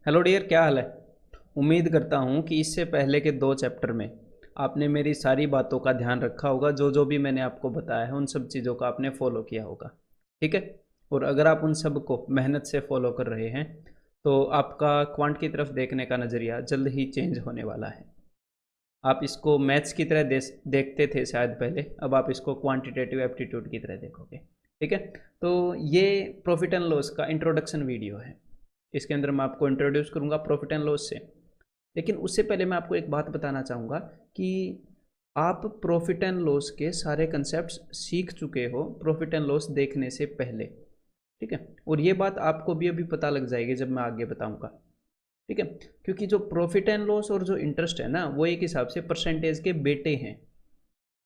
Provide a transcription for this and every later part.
Hello dear, क्या हाल है। उम्मीद करता हूँ कि इससे पहले के 2 चैप्टर में आपने मेरी सारी बातों का ध्यान रखा होगा। जो जो भी मैंने आपको बताया है उन सब चीज़ों का आपने फॉलो किया होगा। ठीक है। और अगर आप उन सब को मेहनत से फॉलो कर रहे हैं तो आपका क्वांट की तरफ देखने का नज़रिया जल्द ही चेंज होने वाला है। आप इसको मैथ्स की तरह देखते थे शायद पहले, अब आप इसको क्वांटिटेटिव एप्टीट्यूड की तरह देखोगे। ठीक है। तो ये प्रॉफिट एंड लॉस का इंट्रोडक्शन वीडियो है। इसके अंदर मैं आपको इंट्रोड्यूस करूंगा प्रॉफिट एंड लॉस से। लेकिन उससे पहले मैं आपको एक बात बताना चाहूँगा कि आप प्रॉफिट एंड लॉस के सारे कंसेप्ट सीख चुके हो प्रॉफिट एंड लॉस देखने से पहले। ठीक है। और ये बात आपको भी अभी पता लग जाएगी जब मैं आगे बताऊंगा। ठीक है। क्योंकि जो प्रॉफिट एंड लॉस और जो इंटरेस्ट है ना, वो एक हिसाब से परसेंटेज के बेटे हैं।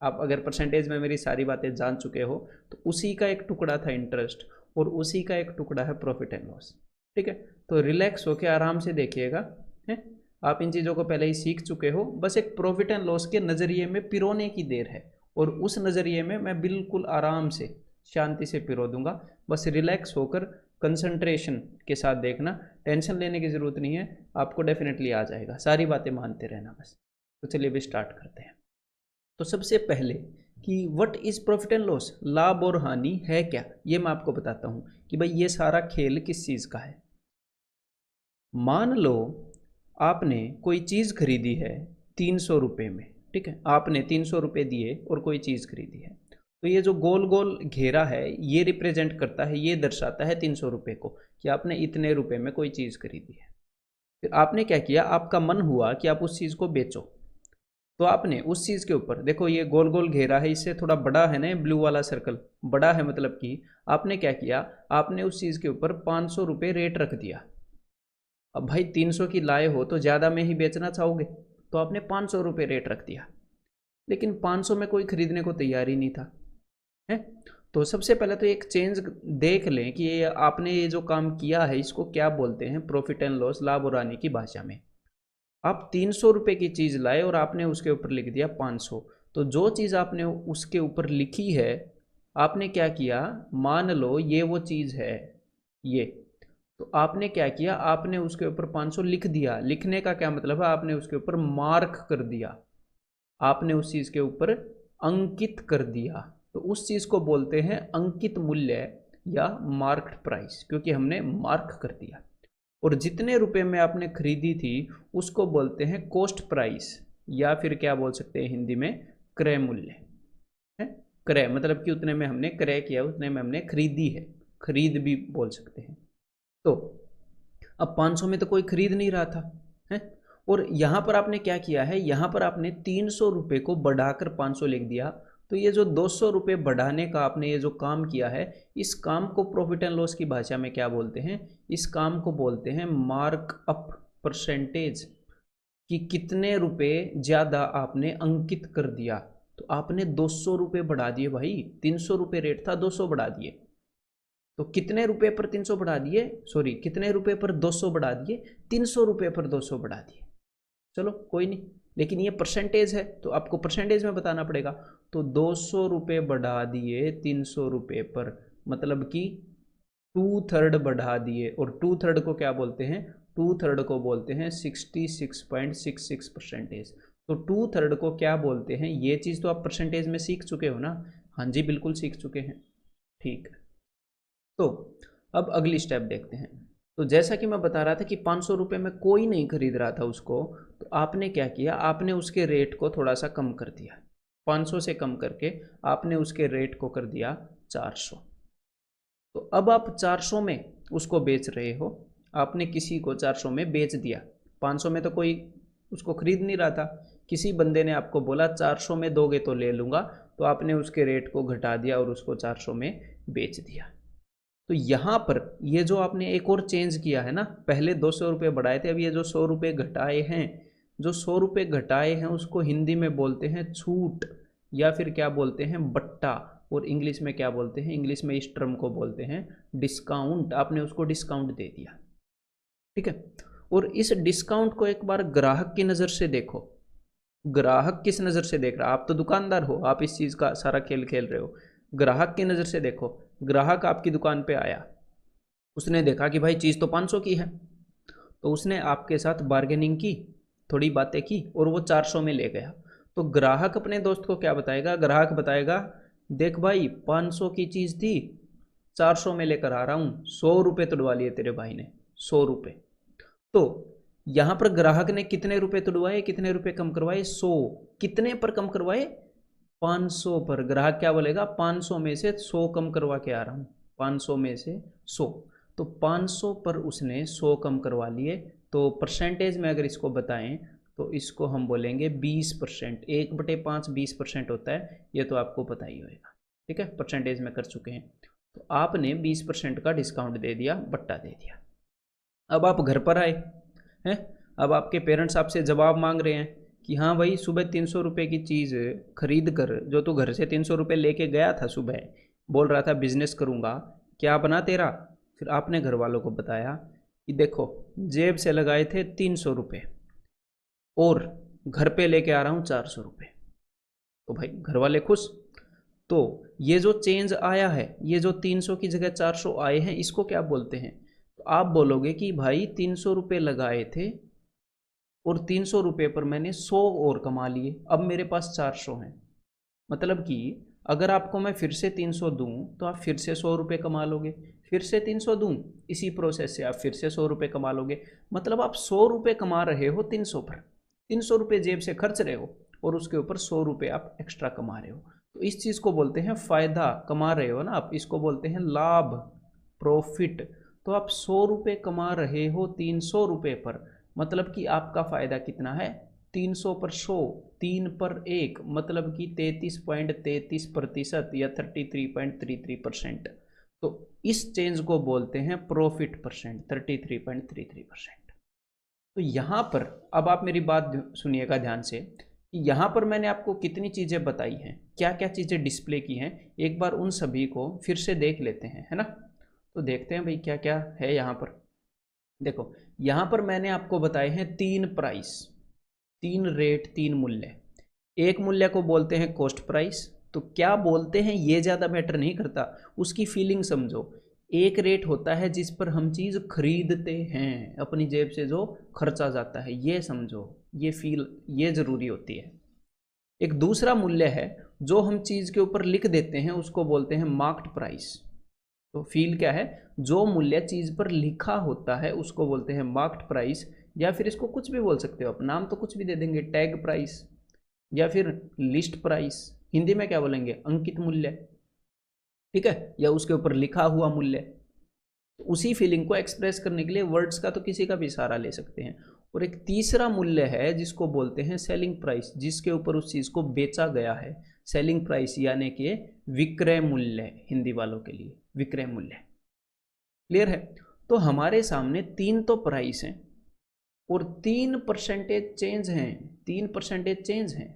आप अगर परसेंटेज में मेरी सारी बातें जान चुके हो तो उसी का एक टुकड़ा था इंटरेस्ट, और उसी का एक टुकड़ा है प्रॉफिट एंड लॉस। ठीक है। तो रिलैक्स होकर आराम से देखिएगा। है, आप इन चीज़ों को पहले ही सीख चुके हो, बस एक प्रॉफिट एंड लॉस के नज़रिए में पिरोने की देर है। और उस नज़रिए में मैं बिल्कुल आराम से शांति से पिरो दूंगा। बस रिलैक्स होकर कंसंट्रेशन के साथ देखना, टेंशन लेने की ज़रूरत नहीं है, आपको डेफिनेटली आ जाएगा। सारी बातें मानते रहना बस। तो चलिए अभी स्टार्ट करते हैं। तो सबसे पहले कि what is profit and loss, लाभ और हानि है क्या, ये मैं आपको बताता हूँ कि भाई ये सारा खेल किस चीज़ का है। मान लो आपने कोई चीज़ खरीदी है 300 रुपये में। ठीक है, आपने 300 रुपये दिए और कोई चीज़ खरीदी है। तो ये जो गोल गोल घेरा है ये रिप्रेजेंट करता है, ये दर्शाता है 300 रुपये को, कि आपने इतने रुपए में कोई चीज़ खरीदी है। फिर आपने क्या किया, आपका मन हुआ कि आप उस चीज़ को बेचो। तो आपने उस चीज़ के ऊपर देखो, ये गोल गोल घेरा है, इससे थोड़ा बड़ा है ना ब्लू वाला सर्कल, बड़ा है, मतलब कि आपने क्या किया, आपने उस चीज़ के ऊपर 500 रुपये रेट रख दिया। अब भाई 300 की लाए हो तो ज़्यादा में ही बेचना चाहोगे, तो आपने 500 रुपये रेट रख दिया। लेकिन 500 में कोई खरीदने को तैयार ही नहीं था। है। तो सबसे पहले तो एक चेंज देख लें कि ये आपने ये जो काम किया है इसको क्या बोलते हैं प्रॉफिट एंड लॉस, लाभ और हानि की भाषा में। आप 300 रुपये की चीज़ लाए और आपने उसके ऊपर लिख दिया 500। तो जो चीज़ आपने उसके ऊपर लिखी है, आपने क्या किया, मान लो ये वो चीज़ है ये। तो आपने क्या किया, आपने उसके ऊपर 500 लिख दिया। लिखने का क्या मतलब है, आपने उसके ऊपर मार्क कर दिया, आपने उस चीज़ के ऊपर अंकित कर दिया। तो उस चीज़ को बोलते हैं अंकित मूल्य या मार्क्ड प्राइस, क्योंकि हमने मार्क कर दिया। और जितने रुपए में आपने खरीदी थी उसको बोलते हैं कॉस्ट प्राइस, या फिर क्या बोल सकते हैं हिंदी में, क्रय मूल्य। है, क्रय मतलब कि उतने में हमने क्रय किया, उतने में हमने खरीदी है, खरीद भी बोल सकते हैं। तो अब 500 में तो कोई खरीद नहीं रहा था। है। और यहाँ पर आपने क्या किया है, यहाँ पर आपने 300 रुपये को बढ़ाकर 500 लिख दिया। तो ये जो 200 रुपये बढ़ाने का आपने ये जो काम किया है, इस काम को प्रॉफिट एंड लॉस की भाषा में क्या बोलते हैं, इस काम को बोलते हैं मार्क अप परसेंटेज। कि कितने रुपए ज़्यादा आपने अंकित कर दिया। तो आपने 200 रुपये बढ़ा दिए भाई, 300 रुपये रेट था, 200 बढ़ा दिए। तो कितने रुपए पर 300 बढ़ा दिए, सॉरी कितने रुपए पर 200 बढ़ा दिए, 300 रुपये पर 200 बढ़ा दिए। चलो कोई नहीं, लेकिन ये परसेंटेज है तो आपको परसेंटेज में बताना पड़ेगा। तो 200 रुपये बढ़ा दिए 300 रुपये पर, मतलब कि 2/3 बढ़ा दिए। और 2/3 को क्या बोलते हैं, 2/3 को बोलते हैं 66.66% तो 2/3 को क्या बोलते हैं, ये चीज़ तो आप परसेंटेज में सीख चुके हो ना। हाँ जी, बिल्कुल सीख चुके हैं। ठीक है। तो अब अगली स्टेप देखते हैं। तो जैसा कि मैं बता रहा था कि 500 रुपये में कोई नहीं खरीद रहा था उसको, तो आपने क्या किया, आपने उसके रेट को थोड़ा सा कम कर दिया। 500 से कम करके आपने उसके रेट को कर दिया 400। तो अब आप 400 में उसको बेच रहे हो, आपने किसी को 400 में बेच दिया। 500 में तो कोई उसको खरीद नहीं रहा था, किसी बंदे ने आपको बोला 400 में दोगे तो ले लूँगा, तो आपने उसके रेट को घटा दिया और उसको 400 में बेच दिया। तो यहाँ पर ये जो आपने एक और चेंज किया है ना, पहले 200 रुपये बढ़ाए थे, अब ये जो 100 रुपये घटाए हैं, जो 100 रुपये घटाए हैं उसको हिंदी में बोलते हैं छूट, या फिर क्या बोलते हैं बट्टा। और इंग्लिश में क्या बोलते हैं, इंग्लिश में इस टर्म को बोलते हैं डिस्काउंट। आपने उसको डिस्काउंट दे दिया। ठीक है। और इस डिस्काउंट को एक बार ग्राहक की नज़र से देखो। ग्राहक किस नज़र से देख रहा है, आप तो दुकानदार हो, आप इस चीज़ का सारा खेल खेल रहे हो। ग्राहक की नज़र से देखो। ग्राहक आपकी दुकान पे आया, उसने देखा कि भाई चीज़ तो 500 की है। तो उसने आपके साथ बार्गेनिंग की, थोड़ी बातें की और वो 400 में ले गया। तो ग्राहक अपने दोस्त को क्या बताएगा? ग्राहक बताएगा देख भाई 500 की चीज़ थी, 400 में लेकर आ रहा हूँ, 100 रुपये तुड़वा लिए तेरे भाई ने, 100 रुपये। तो यहां पर ग्राहक ने कितने रुपए तुड़वाए, कितने रुपए कम करवाए? 100। कितने पर कम करवाए? 500 पर। ग्राहक क्या बोलेगा? 500 में से 100 कम करवा के आ रहा हूं, 500 में से 100। तो 500 पर उसने 100 कम करवा लिए। तो परसेंटेज में अगर इसको बताएं तो इसको हम बोलेंगे 20%। 1/5 20% होता है, ये तो आपको पता ही होगा। ठीक है, परसेंटेज में कर चुके हैं। तो आपने 20% का डिस्काउंट दे दिया, बट्टा दे दिया। अब आप घर पर आए हैं, अब आपके पेरेंट्स आपसे जवाब मांग रहे हैं कि हाँ भाई सुबह 300 रुपये की चीज़ खरीद कर, जो तू घर से 300 रुपये लेके गया था, सुबह बोल रहा था बिजनेस करूँगा, क्या बना तेरा? फिर आपने घर वालों को बताया कि देखो जेब से लगाए थे 300 रुपये और घर पे लेके आ रहा हूँ 400 रुपये। तो भाई घर वाले खुश। तो ये जो चेंज आया है, ये जो 300 की जगह 400 आए हैं, इसको क्या बोलते हैं? तो आप बोलोगे कि भाई 300 रुपये लगाए थे और 300 रुपये पर मैंने 100 और कमा लिए, अब मेरे पास 400 हैं। मतलब कि अगर आपको मैं फिर से 300 दूँ तो आप फिर से 100 रुपये कमा लोगे, फिर से 300 दूँ, इसी प्रोसेस से आप फिर से 100 रुपये कमा लोगे। मतलब आप 100 रुपये कमा रहे हो 300 पर, 300 रुपये जेब से खर्च रहे हो और उसके ऊपर 100 रुपये आप एक्स्ट्रा कमा रहे हो। तो इस चीज़ को बोलते हैं फ़ायदा। कमा रहे हो ना आप, इसको बोलते हैं लाभ, प्रॉफिट। तो आप 100 रुपये कमा रहे हो 300 रुपये पर, मतलब कि आपका फ़ायदा कितना है? 300 पर 100, 3 पर 1, मतलब कि 33.33% या 33.33%। तो इस चेंज को बोलते हैं प्रॉफिट परसेंट, 33.33%। तो यहाँ पर अब आप मेरी बात सुनिएगा ध्यान से कि यहाँ पर मैंने आपको कितनी चीज़ें बताई हैं, क्या क्या चीज़ें डिस्प्ले की हैं, एक बार उन सभी को फिर से देख लेते हैं, है ना? तो देखते हैं भाई क्या क्या है यहाँ पर। देखो यहाँ पर मैंने आपको बताए हैं 3 प्राइस, 3 रेट, 3 मूल्य। एक मूल्य को बोलते हैं कॉस्ट प्राइस। तो क्या बोलते हैं ये ज़्यादा मैटर नहीं करता, उसकी फीलिंग समझो। एक रेट होता है जिस पर हम चीज़ खरीदते हैं, अपनी जेब से जो खर्चा जाता है, ये समझो, ये फील, ये ज़रूरी होती है। एक दूसरा मूल्य है जो हम चीज़ के ऊपर लिख देते हैं, उसको बोलते हैं मार्क्ड प्राइस। तो फील क्या है? जो मूल्य चीज़ पर लिखा होता है उसको बोलते हैं मार्क्ड प्राइस, या फिर इसको कुछ भी बोल सकते हो आप, नाम तो कुछ भी दे देंगे, टैग प्राइस या फिर लिस्ट प्राइस। हिंदी में क्या बोलेंगे? अंकित मूल्य, ठीक है, या उसके ऊपर लिखा हुआ मूल्य। तो उसी फीलिंग को एक्सप्रेस करने के लिए वर्ड्स का तो किसी का भी सहारा ले सकते हैं। और एक तीसरा मूल्य है जिसको बोलते हैं सेलिंग प्राइस, जिसके ऊपर उस चीज़ को बेचा गया है। सेलिंग प्राइस यानी कि विक्रय मूल्य, हिंदी वालों के लिए विक्रय मूल्य। क्लियर है? तो हमारे सामने 3 तो प्राइस हैं और 3% चेंज हैं, 3% चेंज हैं।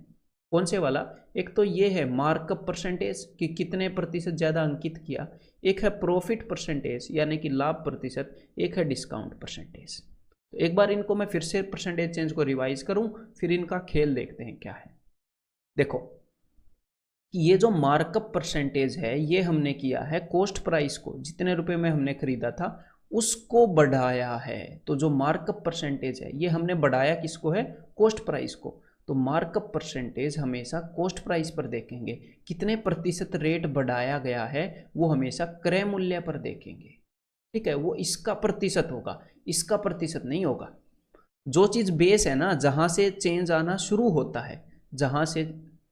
कौन से वाला? एक तो ये है मार्कअप परसेंटेज कि कितने प्रतिशत ज़्यादा अंकित किया, एक है प्रॉफिट परसेंटेज यानी कि लाभ प्रतिशत, एक है डिस्काउंट परसेंटेज। तो एक बार इनको मैं फिर से परसेंटेज चेंज को रिवाइज करूं, फिर इनका खेल देखते हैं क्या है। देखो कि ये जो मार्कअप परसेंटेज है ये हमने किया है कॉस्ट प्राइस को, जितने रुपए में हमने खरीदा था उसको बढ़ाया है। तो जो मार्कअप परसेंटेज है ये हमने बढ़ाया किसको है? कॉस्ट प्राइस को। तो मार्कअप परसेंटेज हमेशा कॉस्ट प्राइस पर देखेंगे, कितने प्रतिशत रेट बढ़ाया गया है वो हमेशा क्रय मूल्य पर देखेंगे। ठीक है, वो इसका प्रतिशत होगा, इसका प्रतिशत नहीं होगा। जो चीज़ बेस है ना, जहाँ से चेंज आना शुरू होता है, जहाँ से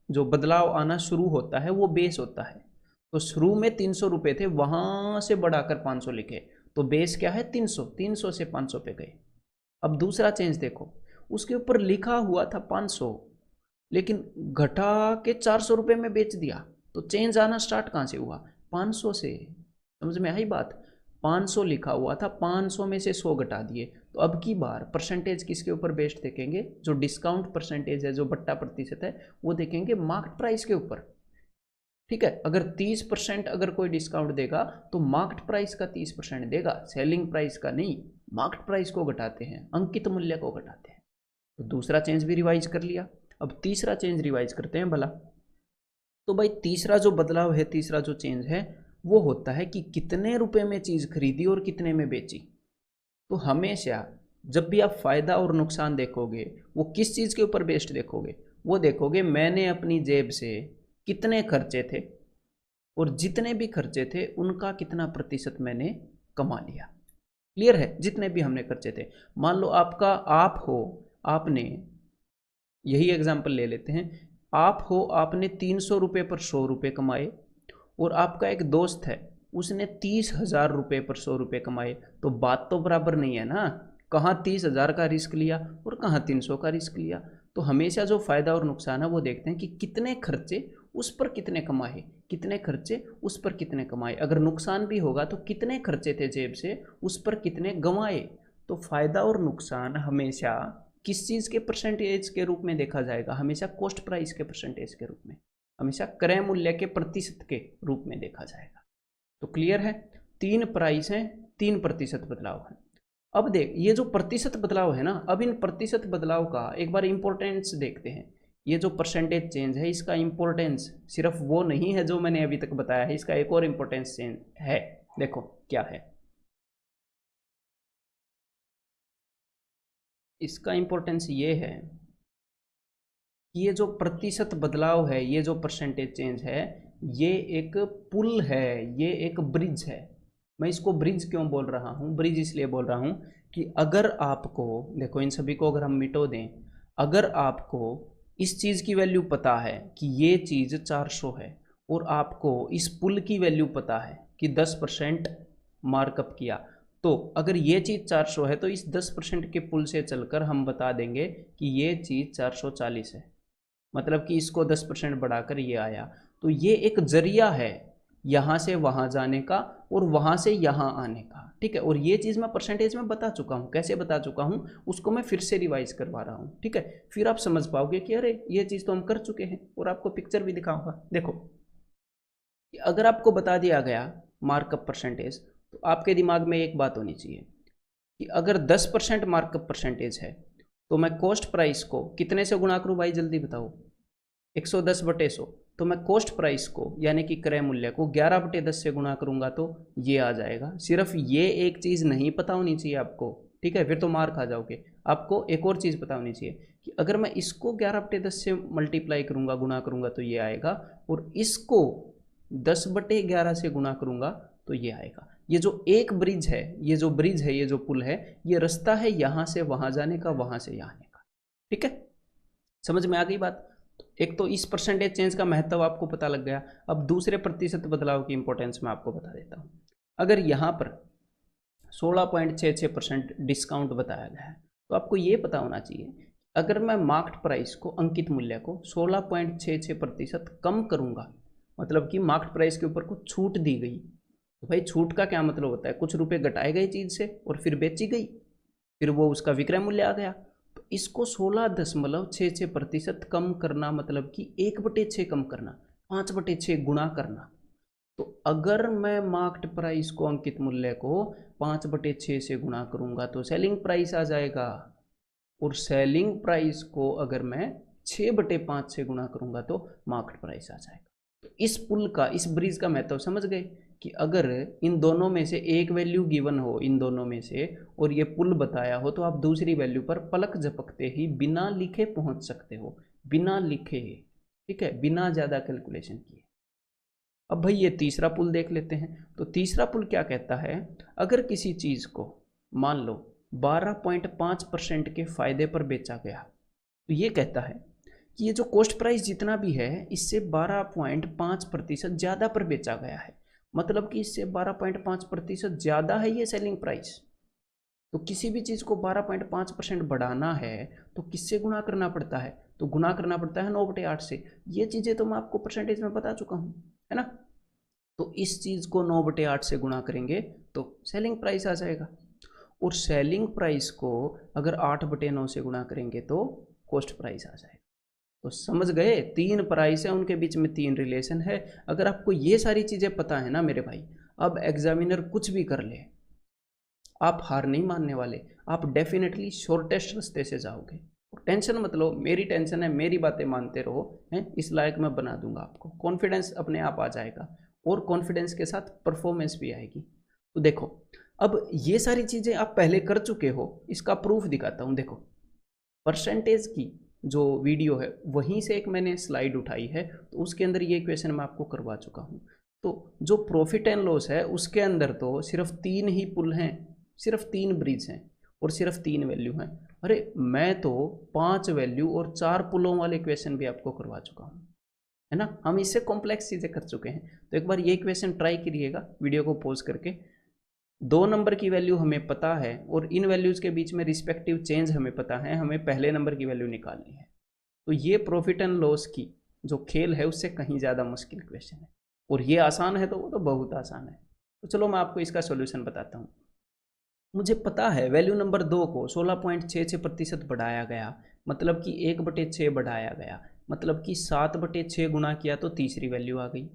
जो बदलाव आना शुरू होता है वो बेस होता है। तो शुरू में 300 रुपये थे, वहाँ से बढ़ाकर 500 लिखे, तो बेस क्या है? 300, 300 से 500 पे गए। अब दूसरा चेंज देखो, उसके ऊपर लिखा हुआ था 500, लेकिन घटा के 400 रुपये में बेच दिया। तो चेंज आना स्टार्ट कहाँ से हुआ? 500 से। समझ में आई बात? 500 लिखा हुआ था, 500 में से 100 घटा दिए। तो अब की बार परसेंटेज किसके ऊपर बेस्ड देखेंगे? जो डिस्काउंट परसेंटेज है, जो बट्टा प्रतिशत है, वो देखेंगे मार्केट प्राइस के ऊपर। ठीक है, अगर 30% अगर कोई डिस्काउंट देगा तो मार्केट प्राइस का 30% देगा, सेलिंग प्राइस का नहीं। मार्केट प्राइस को घटाते हैं, अंकित मूल्य को घटाते हैं। तो दूसरा चेंज भी रिवाइज कर लिया, अब तीसरा चेंज रिवाइज करते हैं भला। तो भाई तीसरा जो बदलाव है, तीसरा जो चेंज है वो होता है कि कितने रुपए में चीज़ खरीदी और कितने में बेची। तो हमेशा जब भी आप फायदा और नुकसान देखोगे वो किस चीज़ के ऊपर बेस्ड देखोगे, वो देखोगे मैंने अपनी जेब से कितने खर्चे थे और जितने भी खर्चे थे उनका कितना प्रतिशत मैंने कमा लिया। क्लियर है? जितने भी हमने खर्चे थे, मान लो आपका आप हो, आपने यही एग्जाम्पल ले लेते हैं, आप हो, आपने 300 रुपये पर 100 रुपये कमाए और आपका एक दोस्त है उसने 30,000 रुपये पर 100 रुपये कमाए, तो बात तो बराबर नहीं है ना। कहाँ 30,000 का रिस्क लिया और कहाँ 300 का रिस्क लिया। तो हमेशा जो फायदा और नुकसान है वो देखते हैं कि कितने खर्चे उस पर कितने कमाए, कितने खर्चे उस पर कितने कमाए। अगर नुकसान भी होगा तो कितने खर्चे थे जेब से उस पर कितने गंवाए। तो फायदा और नुकसान हमेशा किस चीज़ के परसेंटेज के रूप में देखा जाएगा, हमेशा कॉस्ट प्राइस के परसेंटेज के रूप में, हमेशा क्रय मूल्य के प्रतिशत के रूप में देखा जाएगा। तो क्लियर है? 3 प्राइस हैं, 3% बदलाव है। अब देख ये जो प्रतिशत बदलाव है ना, अब इन प्रतिशत बदलाव का एक बार इंपॉर्टेंस देखते हैं। ये जो परसेंटेज चेंज है इसका इंपॉर्टेंस सिर्फ वो नहीं है जो मैंने अभी तक बताया है, इसका एक और इंपॉर्टेंस चेंज है। देखो क्या है इसका इंपॉर्टेंस, ये है कि ये जो प्रतिशत बदलाव है, ये जो परसेंटेज चेंज है, ये एक पुल है, ये एक ब्रिज है। मैं इसको ब्रिज क्यों बोल रहा हूँ? ब्रिज इसलिए बोल रहा हूँ कि अगर आपको, देखो इन सभी को अगर हम मिटो दें, अगर आपको इस चीज़ की वैल्यू पता है कि ये चीज़ 400 है और आपको इस पुल की वैल्यू पता है कि 10% मार्कअप किया, तो अगर ये चीज़ 400 है तो इस 10% के पुल से चलकर हम बता देंगे कि ये चीज़ 440 है, मतलब कि इसको 10% बढ़ाकर ये आया। तो ये एक जरिया है यहाँ से वहाँ जाने का और वहाँ से यहाँ आने का, ठीक है। और ये चीज़ मैं परसेंटेज में बता चुका हूँ, कैसे बता चुका हूँ उसको मैं फिर से रिवाइज करवा रहा हूँ, ठीक है। फिर आप समझ पाओगे कि अरे ये चीज़ तो हम कर चुके हैं, और आपको पिक्चर भी दिखाऊंगा। देखो अगर आपको बता दिया गया मार्कअप परसेंटेज, तो आपके दिमाग में एक बात होनी चाहिए कि अगर 10% मार्कअप परसेंटेज है तो मैं कॉस्ट प्राइस को कितने से गुणा करूँ भाई, जल्दी बताओ। 110/100। तो मैं कॉस्ट प्राइस को यानी कि क्रय मूल्य को 11/10 से गुणा करूंगा तो ये आ जाएगा। सिर्फ ये एक चीज़ नहीं पता होनी चाहिए आपको, ठीक है, फिर तो मार खा जाओगे। आपको एक और चीज़ पता होनी चाहिए कि अगर मैं इसको 11/10 से मल्टीप्लाई करूंगा, गुणा करूंगा तो ये आएगा, और इसको 10/11 से गुणा करूंगा तो ये आएगा। ये जो एक ब्रिज है, ये जो ब्रिज है, ये जो पुल है, ये रास्ता है यहाँ से वहाँ जाने का, वहाँ से यहाँ आने का, ठीक है। समझ में आ गई बात? एक तो इस परसेंटेज चेंज का महत्व आपको पता लग गया। अब दूसरे प्रतिशत बदलाव की इंपॉर्टेंस मैं आपको बता देता हूँ। अगर यहाँ पर 16.66% डिस्काउंट बताया गया है, तो आपको ये पता होना चाहिए अगर मैं मार्केट प्राइस को, अंकित मूल्य को 16.66% कम करूँगा, मतलब कि मार्केट प्राइस के ऊपर कुछ छूट दी गई, तो भाई छूट का क्या मतलब होता है, कुछ रुपए घटाए गए चीज़ से और फिर बेची गई, फिर वो उसका विक्रय मूल्य आ गया। तो इसको 16.66% कम करना, मतलब कि 1/6 कम करना, 5/6 गुणा करना। तो अगर मैं मार्केट प्राइस को, अंकित मूल्य को 5/6 से गुणा करूंगा तो सेलिंग प्राइस आ जाएगा, और सेलिंग प्राइस को अगर मैं 6/5 से गुणा करूंगा तो मार्केट प्राइस आ जाएगा। तो इस पुल का, इस ब्रिज का महत्व समझ गए कि अगर इन दोनों में से एक वैल्यू गिवन हो, इन दोनों में से, और ये पुल बताया हो, तो आप दूसरी वैल्यू पर पलक झपकते ही बिना लिखे पहुंच सकते हो, बिना लिखे, ठीक है, बिना ज़्यादा कैलकुलेशन किए। अब भाई ये तीसरा पुल देख लेते हैं। तो तीसरा पुल क्या कहता है, अगर किसी चीज़ को मान लो 12.5% के फायदे पर बेचा गया, तो ये कहता है कि ये जो कॉस्ट प्राइस जितना भी है इससे 12.5% ज़्यादा पर बेचा गया है, मतलब कि इससे 12.5% ज़्यादा है ये सेलिंग प्राइस। तो किसी भी चीज़ को 12.5% बढ़ाना है तो किससे गुणा करना पड़ता है, तो गुणा करना पड़ता है 9/8 से। ये चीज़ें तो मैं आपको परसेंटेज में बता चुका हूँ, है ना। तो इस चीज़ को 9/8 से गुणा करेंगे तो सेलिंग प्राइस आ जाएगा, और सेलिंग प्राइस को अगर 8/9 से गुणा करेंगे तो कॉस्ट प्राइस आ जाएगा। तो समझ गए, 3 प्राइस है, उनके बीच में 3 रिलेशन है। अगर आपको ये सारी चीज़ें पता है ना मेरे भाई, अब एग्जामिनर कुछ भी कर ले, आप हार नहीं मानने वाले, आप डेफिनेटली शॉर्टेस्ट रास्ते से जाओगे। टेंशन मत लो, मेरी टेंशन है, मेरी बातें मानते रहो, हैं, इस लायक मैं बना दूंगा आपको। कॉन्फिडेंस अपने आप आ जाएगा, और कॉन्फिडेंस के साथ परफॉर्मेंस भी आएगी। तो देखो अब ये सारी चीज़ें आप पहले कर चुके हो, इसका प्रूफ दिखाता हूँ। देखो परसेंटेज की जो वीडियो है वहीं से एक मैंने स्लाइड उठाई है, तो उसके अंदर ये क्वेश्चन मैं आपको करवा चुका हूँ। तो जो प्रॉफिट एंड लॉस है उसके अंदर तो सिर्फ 3 ही पुल हैं, सिर्फ 3 ब्रिज हैं और सिर्फ 3 वैल्यू हैं। अरे मैं तो 5 वैल्यू और 4 पुलों वाले क्वेश्चन भी आपको करवा चुका हूँ, है ना। हम इससे कॉम्प्लेक्स चीज़ें कर चुके हैं। तो एक बार ये क्वेश्चन ट्राई करिएगा वीडियो को पॉज करके। 2 नंबर की वैल्यू हमें पता है और इन वैल्यूज़ के बीच में रिस्पेक्टिव चेंज हमें पता है, हमें पहले नंबर की वैल्यू निकालनी है। तो ये प्रॉफिट एंड लॉस की जो खेल है उससे कहीं ज़्यादा मुश्किल क्वेश्चन है, और ये आसान है तो वो तो बहुत आसान है। तो चलो मैं आपको इसका सॉल्यूशन बताता हूँ। मुझे पता है वैल्यू नंबर 2 को 16.66% बढ़ाया गया, मतलब कि 1/6 बढ़ाया गया, मतलब कि 7/6 गुणा किया तो तीसरी वैल्यू आ गई।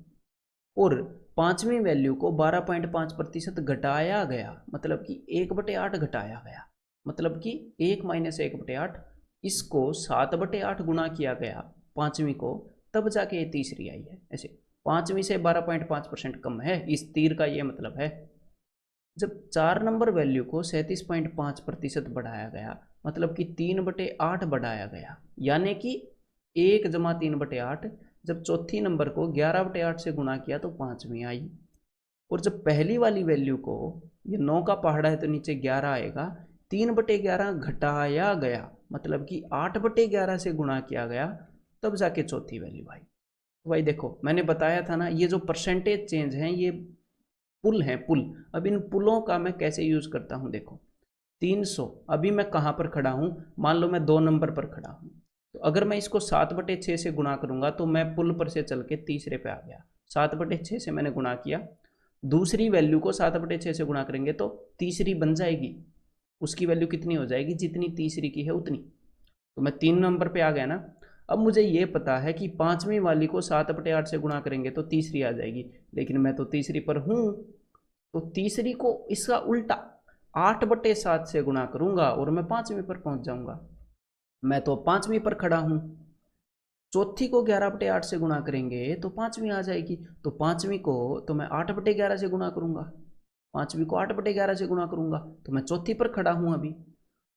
और पांचवी वैल्यू को 12.5% घटाया गया, मतलब कि 1/8 घटाया गया, मतलब कि 1 - 1/8, इसको 7/8 गुणा किया गया पांचवी को, तब जाके ये तीसरी आई है। ऐसे पांचवी से 12.5% कम है, इस तीर का ये मतलब है। जब 4 नंबर वैल्यू को 37.5% बढ़ाया गया, मतलब कि 3/8 बढ़ाया गया, यानी कि 1 + 3/8, जब चौथी नंबर को 11/8 से गुणा किया तो पांचवी आई। और जब पहली वाली वैल्यू को, ये 9 का पहाड़ा है तो नीचे 11 आएगा, 3/11 घटाया गया, मतलब कि 8/11 से गुणा किया गया, तब जाके चौथी वैल्यू आई। तो भाई देखो मैंने बताया था ना, ये जो परसेंटेज चेंज हैं ये पुल हैं, पुल। अब इन पुलों का मैं कैसे यूज करता हूँ, देखो 300, अभी मैं कहाँ पर खड़ा हूँ, मान लो मैं 2 नंबर पर खड़ा हूँ, तो अगर मैं इसको 7/6 से गुणा करूंगा तो मैं पुल पर से चल के तीसरे पे आ गया। 7/6 से मैंने गुणा किया, दूसरी वैल्यू को 7/6 से गुणा करेंगे तो तीसरी बन जाएगी, उसकी वैल्यू कितनी हो जाएगी, जितनी तीसरी की है उतनी। तो मैं 3 नंबर पे आ गया ना। अब मुझे ये पता है कि पांचवी वाली को 7/8 से गुणा करेंगे तो तीसरी आ जाएगी, लेकिन मैं तो तीसरी पर हूँ, तो तीसरी को इसका उल्टा 8/7 से गुणा करूंगा और मैं पांचवी पर पहुंच जाऊंगा। मैं तो पांचवी पर खड़ा हूं। चौथी को 11/8 से गुणा करेंगे तो पांचवी आ जाएगी, तो पांचवी को तो मैं 8/11 से गुणा करूंगा, पांचवी को 8/11 से गुणा करूंगा, तो मैं चौथी पर खड़ा हूं अभी।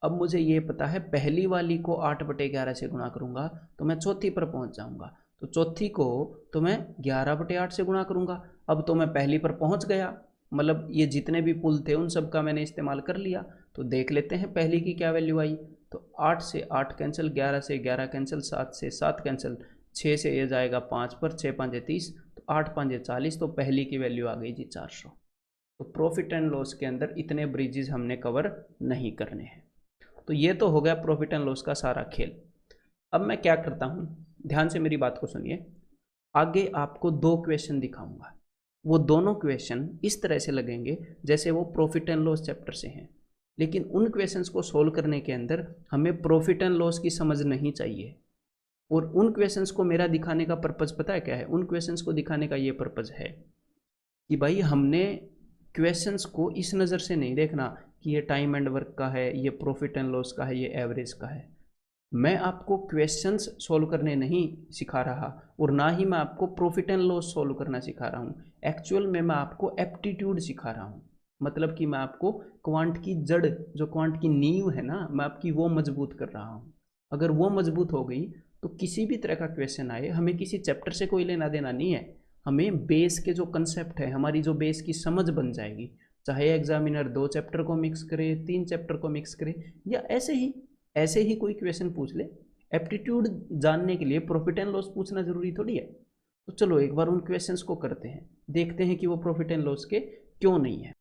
अब मुझे ये पता है पहली वाली को 8/11 से गुणा करूंगा तो मैं चौथी पर पहुंच जाऊंगा, तो चौथी को तो मैं 11/8 से गुणा करूंगा। अब तो मैं पहली पर पहुंच गया, मतलब ये जितने भी पुल थे उन सब का मैंने इस्तेमाल कर लिया। तो देख लेते हैं पहली की क्या वैल्यू आई। तो 8 से 8 कैंसिल, 11 से 11 कैंसिल, 7 से 7 कैंसिल, 6 से ये जाएगा 5 पर, 6 5 30, तो 8 5 40, तो पहली की वैल्यू आ गई जी 400। तो प्रॉफिट एंड लॉस के अंदर इतने ब्रिजेस हमने कवर नहीं करने हैं। तो ये तो हो गया प्रॉफिट एंड लॉस का सारा खेल। अब मैं क्या करता हूँ, ध्यान से मेरी बात को सुनिए। आगे आपको 2 क्वेश्चन दिखाऊंगा, वो दोनों क्वेश्चन इस तरह से लगेंगे जैसे वो प्रॉफिट एंड लॉस चैप्टर से हैं, लेकिन उन क्वेश्चंस को सोल्व करने के अंदर हमें प्रॉफिट एंड लॉस की समझ नहीं चाहिए। और उन क्वेश्चंस को मेरा दिखाने का पर्पज़ पता है क्या है, उन क्वेश्चंस को दिखाने का ये पर्पज़ है कि भाई हमने क्वेश्चंस को इस नज़र से नहीं देखना कि ये टाइम एंड वर्क का है, ये प्रॉफिट एंड लॉस का है, ये एवरेज का है। मैं आपको क्वेश्चंस सोल्व करने नहीं सिखा रहा और ना ही मैं आपको प्रॉफिट एंड लॉस सोल्व करना सिखा रहा हूँ। एक्चुअल में मैं आपको एप्टीट्यूड सिखा रहा हूँ, मतलब कि मैं आपको क्वांट की जड़, जो क्वांट की नींव है ना, मैं आपकी वो मजबूत कर रहा हूँ। अगर वो मजबूत हो गई तो किसी भी तरह का क्वेश्चन आए, हमें किसी चैप्टर से कोई लेना देना नहीं है, हमें बेस के जो कंसेप्ट है, हमारी जो बेस की समझ बन जाएगी। चाहे एग्जामिनर 2 चैप्टर को मिक्स करे, 3 चैप्टर को मिक्स करे, या ऐसे ही कोई क्वेश्चन पूछ ले। एप्टीट्यूड जानने के लिए प्रॉफिट एंड लॉस पूछना जरूरी थोड़ी है। तो चलो एक बार उन क्वेश्चंस को करते हैं, देखते हैं कि वो प्रॉफिट एंड लॉस के क्यों नहीं है।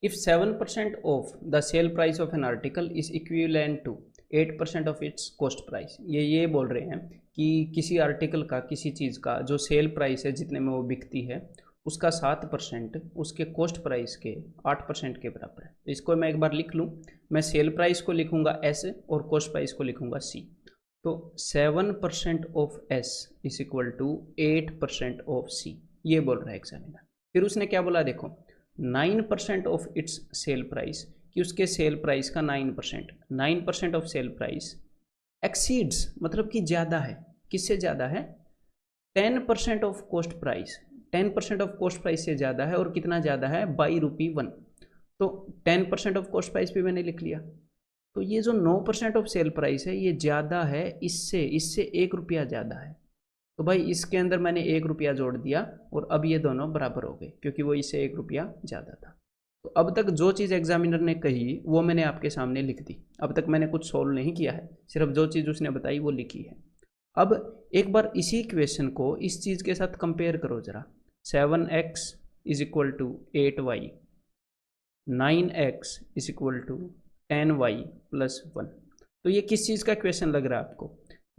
If 7% of the sale price of an article is equivalent to 8% of its cost price, ये बोल रहे हैं कि किसी आर्टिकल का, किसी चीज़ का जो सेल प्राइस है, जितने में वो बिकती है, उसका 7% उसके कॉस्ट प्राइस के 8% के बराबर है। तो इसको मैं एक बार लिख लूँ, मैं सेल प्राइस को लिखूंगा S और कॉस्ट प्राइस को लिखूंगा C। तो 7% of S is equal to 8% of C, ये बोल रहा है एग्जामिनर। फिर उसने क्या बोला, देखो 9% ऑफ इट्स सेल प्राइस, कि उसके सेल प्राइस का 9% ऑफ सेल प्राइस एक्सीड्स, मतलब कि ज़्यादा है, किससे ज़्यादा है, 10% of cost price, 10% of cost price से ज़्यादा है, और कितना ज़्यादा है, ₹1। तो 10% ऑफ कॉस्ट प्राइस भी मैंने लिख लिया। तो ये जो 9% ऑफ सेल प्राइस है ये ज़्यादा है, इससे इससे 1 रुपया ज़्यादा है। तो भाई इसके अंदर मैंने 1 रुपया जोड़ दिया और अब ये दोनों बराबर हो गए क्योंकि वो इससे 1 रुपया ज़्यादा था। तो अब तक जो चीज़ एग्जामिनर ने कही वो मैंने आपके सामने लिख दी। अब तक मैंने कुछ सोल्व नहीं किया है, सिर्फ जो चीज़ उसने बताई वो लिखी है। अब एक बार इसी इक्वेशन को इस चीज़ के साथ कंपेयर करो ज़रा। 7x is equal to 8y, 9x is equal to 10y plus 1। तो ये किस चीज़ का क्वेश्चन लग रहा है आपको?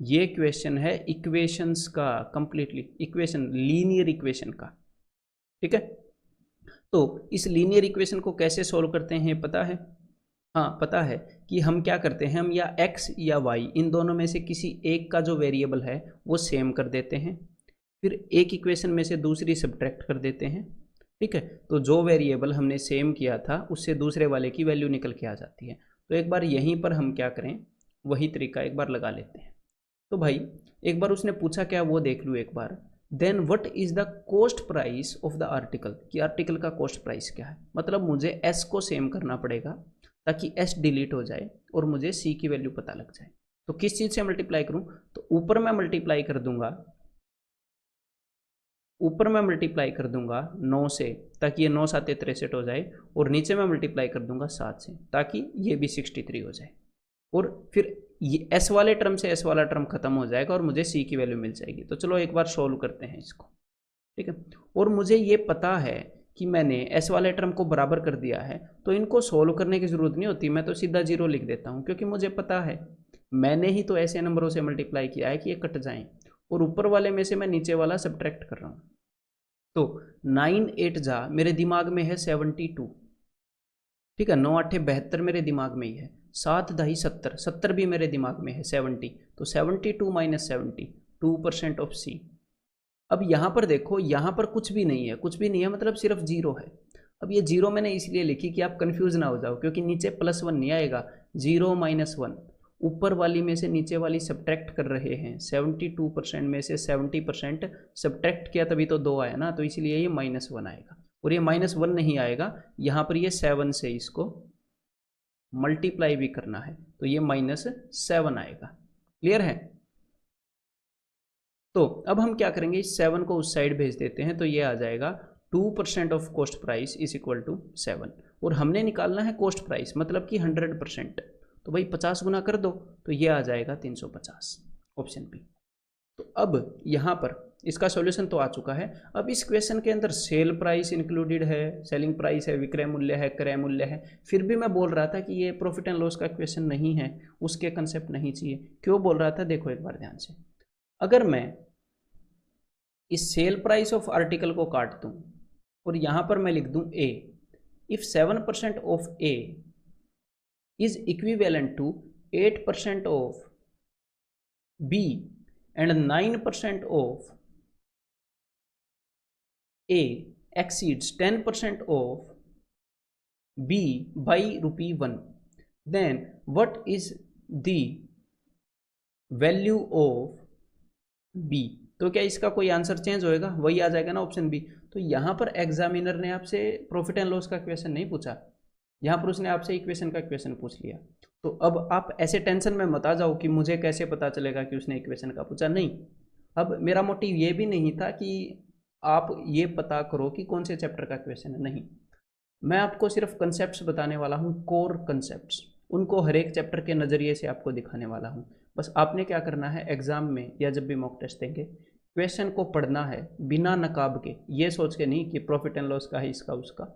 ये क्वेश्चन है इक्वेशंस का, कंप्लीटली इक्वेशन, लीनियर इक्वेशन का। ठीक है, तो इस लीनियर इक्वेशन को कैसे सॉल्व करते हैं पता है? हाँ पता है कि हम क्या करते हैं, हम या x या y इन दोनों में से किसी एक का जो वेरिएबल है वो सेम कर देते हैं, फिर एक इक्वेशन में से दूसरी सब्ट्रैक्ट कर देते हैं। ठीक है, तो जो वेरिएबल हमने सेम किया था उससे दूसरे वाले की वैल्यू निकल के आ जाती है। तो एक बार यहीं पर हम क्या करें, वही तरीका एक बार लगा लेते हैं। तो भाई एक बार उसने पूछा क्या, वो देख लूँ एक बार। Then what is the cost price of the article, कि आर्टिकल का कॉस्ट प्राइस क्या है। मतलब मुझे s को सेम करना पड़ेगा ताकि s डिलीट हो जाए और मुझे c की वैल्यू पता लग जाए। तो किस चीज़ से मल्टीप्लाई करूं, तो ऊपर मैं मल्टीप्लाई कर दूंगा, ऊपर मैं मल्टीप्लाई कर दूंगा 9 से ताकि ये 9 7 63 हो जाए, और नीचे मैं मल्टीप्लाई कर दूंगा 7 से ताकि ये भी 63 हो जाए। और फिर ये s वाले टर्म से s वाला टर्म खत्म हो जाएगा और मुझे c की वैल्यू मिल जाएगी। तो चलो एक बार सोल्व करते हैं इसको। ठीक है, और मुझे ये पता है कि मैंने s वाले टर्म को बराबर कर दिया है, तो इनको सोल्व करने की ज़रूरत नहीं होती, मैं तो सीधा 0 लिख देता हूँ क्योंकि मुझे पता है मैंने ही तो ऐसे नंबरों से मल्टीप्लाई किया है कि ये कट जाएं, और ऊपर वाले में से मैं नीचे वाला सब्ट्रैक्ट कर रहा हूँ। तो 9 8 जा मेरे दिमाग में है 72। ठीक है, 9 8 72 मेरे दिमाग में ही है, 7 दही 70, 70 भी मेरे दिमाग में है 70। तो 72 माइनस 70, 2% ऑफ सी। अब यहाँ पर देखो, यहाँ पर कुछ भी नहीं है, कुछ भी नहीं है मतलब सिर्फ 0 है। अब ये 0 मैंने इसलिए लिखी कि आप कंफ्यूज ना हो जाओ, क्योंकि नीचे +1 नहीं आएगा, 0 माइनस 1। ऊपर वाली में से नीचे वाली सब्ट्रैक्ट कर रहे हैं, 72% में से 70% सब्ट्रैक्ट किया तभी तो 2 आया ना, तो इसलिए ये -1 आएगा। और ये -1 नहीं आएगा, यहाँ पर ये 7 से इसको मल्टीप्लाई भी करना है, तो ये -7 आएगा। क्लियर है? तो अब हम क्या करेंगे, इस 7 को उस साइड भेज देते हैं, तो ये आ जाएगा 2% of cost price is equal to 7। और हमने निकालना है कॉस्ट प्राइस, मतलब कि 100%। तो भाई 50 गुना कर दो, तो ये आ जाएगा 350, ऑप्शन बी। तो अब यहाँ पर इसका सॉल्यूशन तो आ चुका है। अब इस क्वेश्चन के अंदर सेल प्राइस इंक्लूडेड है, सेलिंग प्राइस है, विक्रय मूल्य है, क्रय मूल्य है। फिर भी मैं बोल रहा था कि ये प्रॉफिट एंड लॉस का क्वेश्चन नहीं है, उसके कंसेप्ट नहीं चाहिए। क्यों बोल रहा था, देखो एक बार ध्यान से। अगर मैं इस सेल प्राइस ऑफ आर्टिकल को काट दूं और यहां पर मैं लिख दूं A, if 7% of A is equivalent to 8% of B and 9% of A exceeds 10% of B by ₹1, then what is the value of B? तो क्या इसका कोई आंसर चेंज होएगा? वही आ जाएगा ना, ऑप्शन बी। तो यहाँ पर एग्जामिनर ने आपसे प्रॉफिट एंड लॉस का क्वेश्चन नहीं पूछा, यहाँ पर उसने आपसे इक्वेशन का क्वेश्चन पूछ लिया। तो अब आप ऐसे टेंशन में मत आ जाओ कि मुझे कैसे पता चलेगा कि उसने इक्वेशन का पूछा। नहीं, अब मेरा मोटिव ये भी नहीं था कि आप ये पता करो कि कौन से चैप्टर का क्वेश्चन है, नहीं। मैं आपको सिर्फ कंसेप्ट्स बताने वाला हूँ, कोर कंसेप्ट्स, उनको हर एक चैप्टर के नज़रिए से आपको दिखाने वाला हूँ। बस आपने क्या करना है, एग्जाम में या जब भी मॉक टेस्ट देंगे, क्वेश्चन को पढ़ना है बिना नकाब के, ये सोच के नहीं कि प्रॉफिट एंड लॉस का है इसका उसका,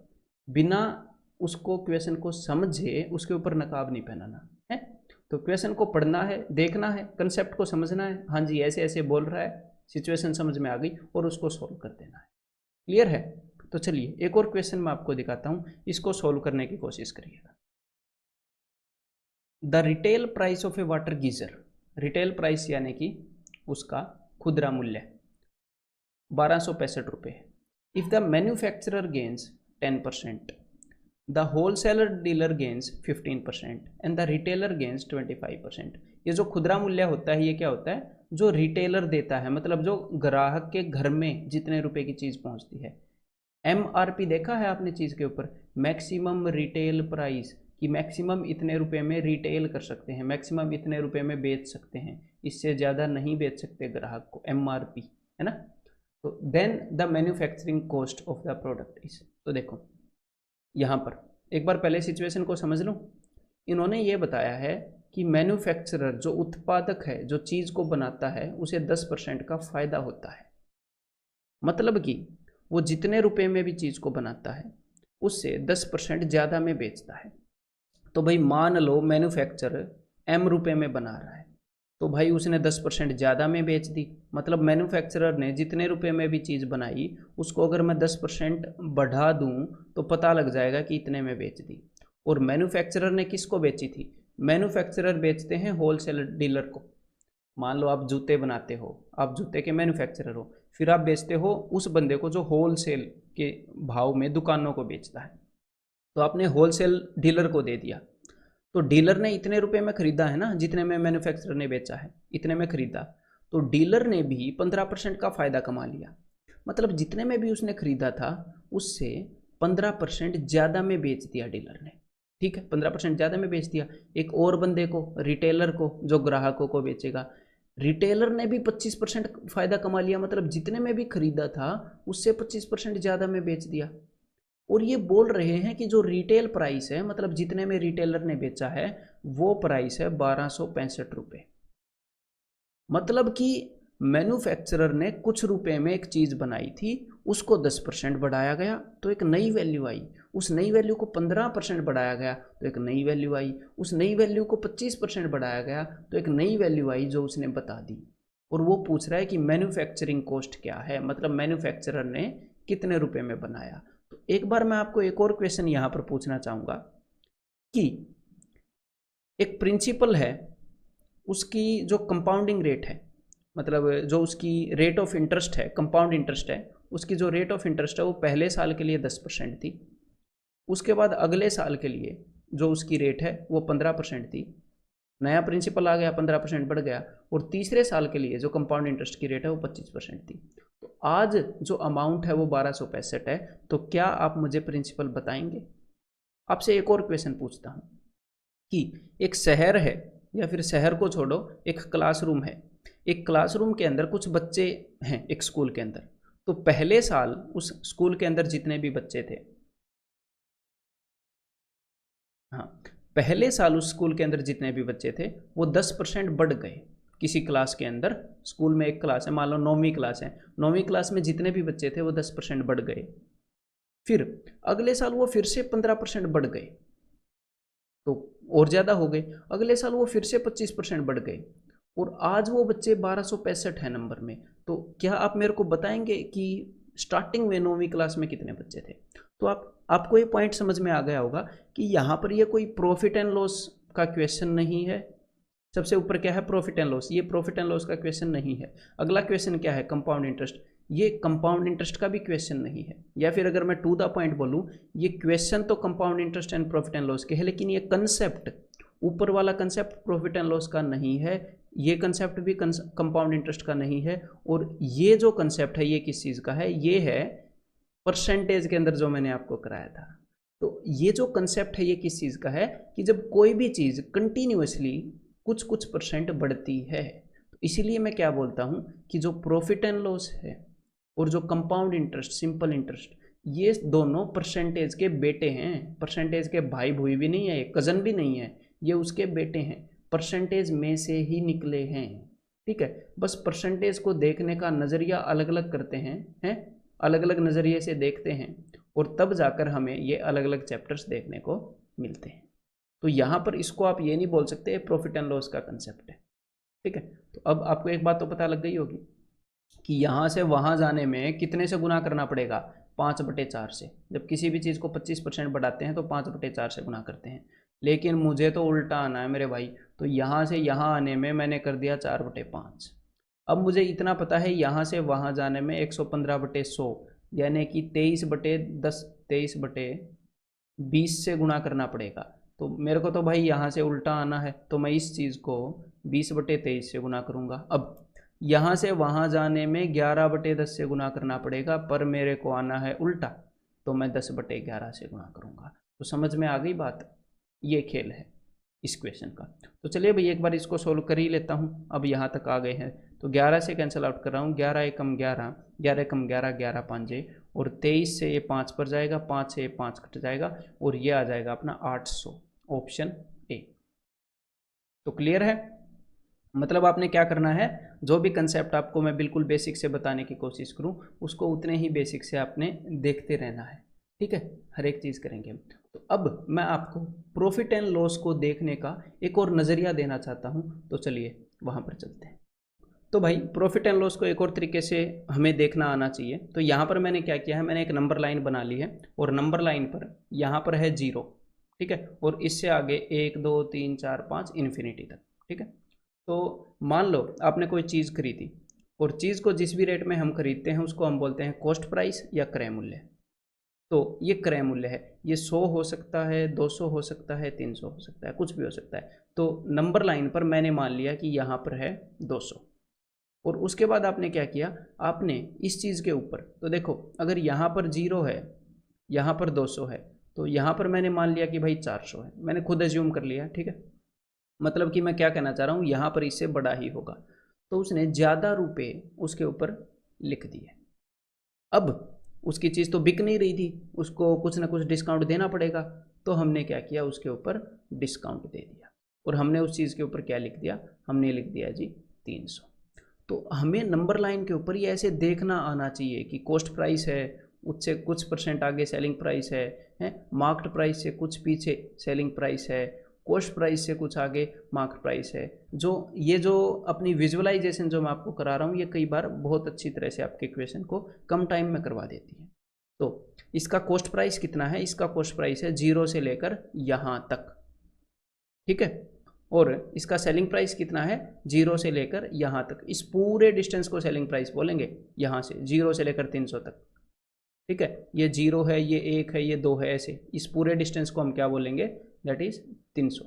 बिना उसको क्वेश्चन को समझे उसके ऊपर नकाब नहीं पहनाना है। तो क्वेश्चन को पढ़ना है, देखना है, कंसेप्ट को समझना है, हाँ जी ऐसे ऐसे बोल रहा है, सिचुएशन समझ में आ गई, और उसको सॉल्व कर देना है। क्लियर है? तो चलिए एक और क्वेश्चन मैं आपको दिखाता हूँ, इसको सॉल्व करने की कोशिश करिएगा। The retail price of A water geyser, retail price यानी कि उसका खुदरा मूल्य 1265 रुपये। If the manufacturer gains 10%, the wholesaler dealer gains 15% and the retailer gains 25%। ये जो खुदरा मूल्य होता है ये क्या होता है, जो रिटेलर देता है, मतलब जो ग्राहक के घर में जितने रुपए की चीज़ पहुंचती है, MRP देखा है आपने चीज़ के ऊपर, मैक्सिमम रिटेल प्राइस, कि मैक्सिमम इतने रुपए में रिटेल कर सकते हैं, मैक्सिमम इतने रुपए में बेच सकते हैं, इससे ज़्यादा नहीं बेच सकते ग्राहक को, MRP है ना। तो then the manufacturing cost of the product is, तो देखो यहाँ पर एक बार पहले सिचुएशन को समझ लो। इन्होंने ये बताया है कि मैन्युफैक्चरर जो उत्पादक है, जो चीज़ को बनाता है, उसे 10% का फायदा होता है। मतलब कि वो जितने रुपए में भी चीज़ को बनाता है उससे 10% ज़्यादा में बेचता है। तो भाई मान लो मैन्युफैक्चरर M रुपए में बना रहा है, तो भाई उसने 10% ज़्यादा में बेच दी। मतलब मैन्युफैक्चरर ने जितने रुपए में भी चीज़ बनाई उसको अगर मैं 10% बढ़ा दूं तो पता लग जाएगा कि इतने में बेच दी। और मैन्युफैक्चरर ने किसको बेची थी? मैन्युफैक्चरर बेचते हैं होलसेल डीलर को। मान लो आप जूते बनाते हो, आप जूते के मैन्युफैक्चरर हो, फिर आप बेचते हो उस बंदे को जो होलसेल के भाव में दुकानों को बेचता है। तो आपने होलसेल डीलर को दे दिया, तो डीलर ने इतने रुपए में खरीदा है ना, जितने में मैन्युफैक्चरर ने बेचा है इतने में खरीदा, तो डीलर ने भी 15% का फायदा कमा लिया। मतलब जितने में भी उसने खरीदा था उससे 15% ज़्यादा में बेच दिया डीलर ने। ठीक है, 15% ज़्यादा में बेच दिया। एक और बंदे को, रिटेलर को, जो ग्राहकों को बेचेगा, रिटेलर ने भी 25% फायदा कमा लिया। मतलब जितने में भी खरीदा था उससे 25% ज़्यादा में बेच दिया। और ये बोल रहे हैं कि जो रिटेल प्राइस है, मतलब जितने में रिटेलर ने बेचा है, वो प्राइस है 1265 रुपये। मतलब कि मैन्युफैक्चरर ने कुछ रुपए में एक चीज़ बनाई थी, उसको 10% बढ़ाया गया तो एक नई वैल्यू आई, उस नई वैल्यू को 15% बढ़ाया गया तो एक नई वैल्यू आई, उस नई वैल्यू को 25% बढ़ाया गया तो एक नई वैल्यू आई जो उसने बता दी। और वो पूछ रहा है कि मैन्युफैक्चरिंग कॉस्ट क्या है, मतलब मैन्युफैक्चरर ने कितने रुपए में बनाया। तो एक बार मैं आपको एक और क्वेश्चन यहाँ पर पूछना चाहूँगा कि एक प्रिंसिपल है, उसकी जो कंपाउंडिंग रेट है, मतलब जो उसकी रेट ऑफ इंटरेस्ट है, कंपाउंड इंटरेस्ट है, उसकी जो रेट ऑफ इंटरेस्ट है वो पहले साल के लिए 10% थी, उसके बाद अगले साल के लिए जो उसकी रेट है वो 15% थी, नया प्रिंसिपल आ गया 15% बढ़ गया, और तीसरे साल के लिए जो कंपाउंड इंटरेस्ट की रेट है वो 25% थी। तो आज जो अमाउंट है वो 1265 है। तो क्या आप मुझे प्रिंसिपल बताएंगे? आपसे एक और क्वेश्चन पूछता हूँ कि एक शहर है, या फिर शहर को छोड़ो, एक क्लासरूम है, एक क्लासरूम के अंदर कुछ बच्चे हैं एक स्कूल के अंदर। तो पहले साल उस स्कूल के अंदर जितने भी बच्चे थे, हाँ, पहले साल उस स्कूल के अंदर जितने भी बच्चे थे वो 10% बढ़ गए। किसी क्लास के अंदर, स्कूल में एक क्लास है, मान लो 9वीं क्लास है, 9वीं क्लास में जितने भी बच्चे थे वो 10% बढ़ गए। फिर अगले साल वो फिर से 15% बढ़ गए, तो और ज़्यादा हो गए। अगले साल वो फिर से 25% बढ़ गए, और आज वो बच्चे 1265 है नंबर में। तो क्या आप मेरे को बताएंगे कि स्टार्टिंग में 9वीं क्लास में कितने बच्चे थे? तो आपको ये पॉइंट समझ में आ गया होगा कि यहाँ पर ये कोई प्रॉफिट एंड लॉस का क्वेश्चन नहीं है। सबसे ऊपर क्या है? Profit and loss. ये प्रॉफिट एंड लॉस का क्वेश्चन नहीं है। अगला क्वेश्चन क्या है? Compound interest. ये कंपाउंड इंटरेस्ट का भी क्वेश्चन नहीं है। या फिर अगर मैं टू द पॉइंट बोलूँ, ये क्वेश्चन तो compound interest and profit and loss के है, लेकिन ये कंसेप्ट, ऊपर वाला कंसेप्ट प्रॉफिट एंड लॉस का नहीं है, ये कंसेप्ट भी कंपाउंड इंटरेस्ट का नहीं है। और ये जो कंसेप्ट है ये किस चीज़ का है? ये है परसेंटेज के अंदर जो मैंने आपको कराया था। तो ये जो कंसेप्ट है ये किस चीज़ का है? कि जब कोई भी चीज़ कंटिन्यूसली कुछ कुछ परसेंट बढ़ती है, तो इसीलिए मैं क्या बोलता हूँ कि जो प्रॉफिट एंड लॉस है और जो कंपाउंड इंटरेस्ट, सिंपल इंटरेस्ट, ये दोनों परसेंटेज के बेटे हैं। परसेंटेज के भाई भूई भी नहीं है, कज़न भी नहीं है, ये उसके बेटे हैं, परसेंटेज में से ही निकले हैं। ठीक है, बस परसेंटेज को देखने का नज़रिया अलग अलग करते हैं, अलग अलग नज़रिए से देखते हैं, और तब जाकर हमें ये अलग अलग चैप्टर्स देखने को मिलते हैं। तो यहाँ पर इसको आप ये नहीं बोल सकते प्रॉफिट एंड लॉस का कंसेप्ट है। ठीक है, तो अब आपको एक बात तो पता लग गई होगी कि यहाँ से वहाँ जाने में कितने से गुना करना पड़ेगा? 5/4 से। जब किसी भी चीज़ को 25% बढ़ाते हैं तो 5/4 से गुना करते हैं। लेकिन मुझे तो उल्टा आना है मेरे भाई, तो यहाँ से यहाँ आने में मैंने कर दिया 4/5। अब मुझे इतना पता है यहाँ से वहाँ जाने में 115/100 यानी कि 23/10, 23/20 से गुना करना पड़ेगा। तो मेरे को तो भाई यहाँ से उल्टा आना है, तो मैं इस चीज़ को 20/23 से गुना करूँगा। अब यहाँ से वहाँ जाने में 11/10 से गुना करना पड़ेगा, पर मेरे को आना है उल्टा। तो मैं 10/11 से गुणा करूँगा। तो समझ में आ गई बात, ये खेल है इस क्वेश्चन का। तो चलिए भाई एक बार इसको सोल्व कर ही लेता हूँ। अब यहाँ तक आ गए हैं तो 11 से कैंसिल आउट कर रहा हूँ, 11 एकम 11, 11 एकम 11, 11 पाँचे, और 23 से ये 5 पर जाएगा, 5 से ये 5 कट जाएगा, और ये आ जाएगा अपना 800, ऑप्शन ए। तो क्लियर है? मतलब आपने क्या करना है, जो भी कंसेप्ट आपको मैं बिल्कुल बेसिक से बताने की कोशिश करूं, उसको उतने ही बेसिक से आपने देखते रहना है, ठीक है? हर एक चीज़ करेंगे। तो अब मैं आपको प्रॉफिट एंड लॉस को देखने का एक और नज़रिया देना चाहता हूं, तो चलिए वहां पर चलते हैं। तो भाई प्रॉफिट एंड लॉस को एक और तरीके से हमें देखना आना चाहिए। तो यहाँ पर मैंने क्या किया है, मैंने एक नंबर लाइन बना ली है, और नंबर लाइन पर यहाँ पर है 0, ठीक है, और इससे आगे 1 2 3 4 5 इन्फिनिटी तक, ठीक है। तो मान लो आपने कोई चीज़ खरीदी, और चीज़ को जिस भी रेट में हम खरीदते हैं उसको हम बोलते हैं कॉस्ट प्राइस या क्रय मूल्य। तो ये क्रय मूल्य है, ये 100 हो सकता है, 200 हो सकता है, 300 हो सकता है, कुछ भी हो सकता है। तो नंबर लाइन पर मैंने मान लिया कि यहाँ पर है 200, और उसके बाद आपने क्या किया, आपने इस चीज़ के ऊपर, तो देखो अगर यहाँ पर 0 है, यहाँ पर 200 है, तो यहाँ पर मैंने मान लिया कि भाई 400 है, मैंने खुद एज्यूम कर लिया, ठीक है। मतलब कि मैं क्या कहना चाह रहा हूँ, यहाँ पर इससे बड़ा ही होगा, तो उसने ज़्यादा रुपए उसके ऊपर लिख दिए। अब उसकी चीज़ तो बिक नहीं रही थी, उसको कुछ ना कुछ डिस्काउंट देना पड़ेगा, तो हमने क्या किया, उसके ऊपर डिस्काउंट दे दिया, और हमने उस चीज़ के ऊपर क्या लिख दिया, हमने लिख दिया जी 300। तो हमें नंबर लाइन के ऊपर ये ऐसे देखना आना चाहिए कि कॉस्ट प्राइस है, उससे कुछ परसेंट आगे सेलिंग प्राइस है, मार्क्ड प्राइस से कुछ पीछे सेलिंग प्राइस है, कॉस्ट प्राइस से कुछ आगे मार्क्ड प्राइस है। जो अपनी विजुअलाइजेशन जो मैं आपको करा रहा हूँ, ये कई बार बहुत अच्छी तरह से आपके इक्वेशन को कम टाइम में करवा देती है। तो इसका कॉस्ट प्राइस कितना है, इसका कॉस्ट प्राइस है 0 से लेकर यहाँ तक, ठीक है, और इसका सेलिंग प्राइस कितना है, 0 से लेकर यहाँ तक, इस पूरे डिस्टेंस को सेलिंग प्राइस बोलेंगे, यहाँ से 0 से लेकर 300 तक, ठीक है। ये 0 है, ये 1 है, ये 2 है, ऐसे इस पूरे डिस्टेंस को हम क्या बोलेंगे, दैट इज 300।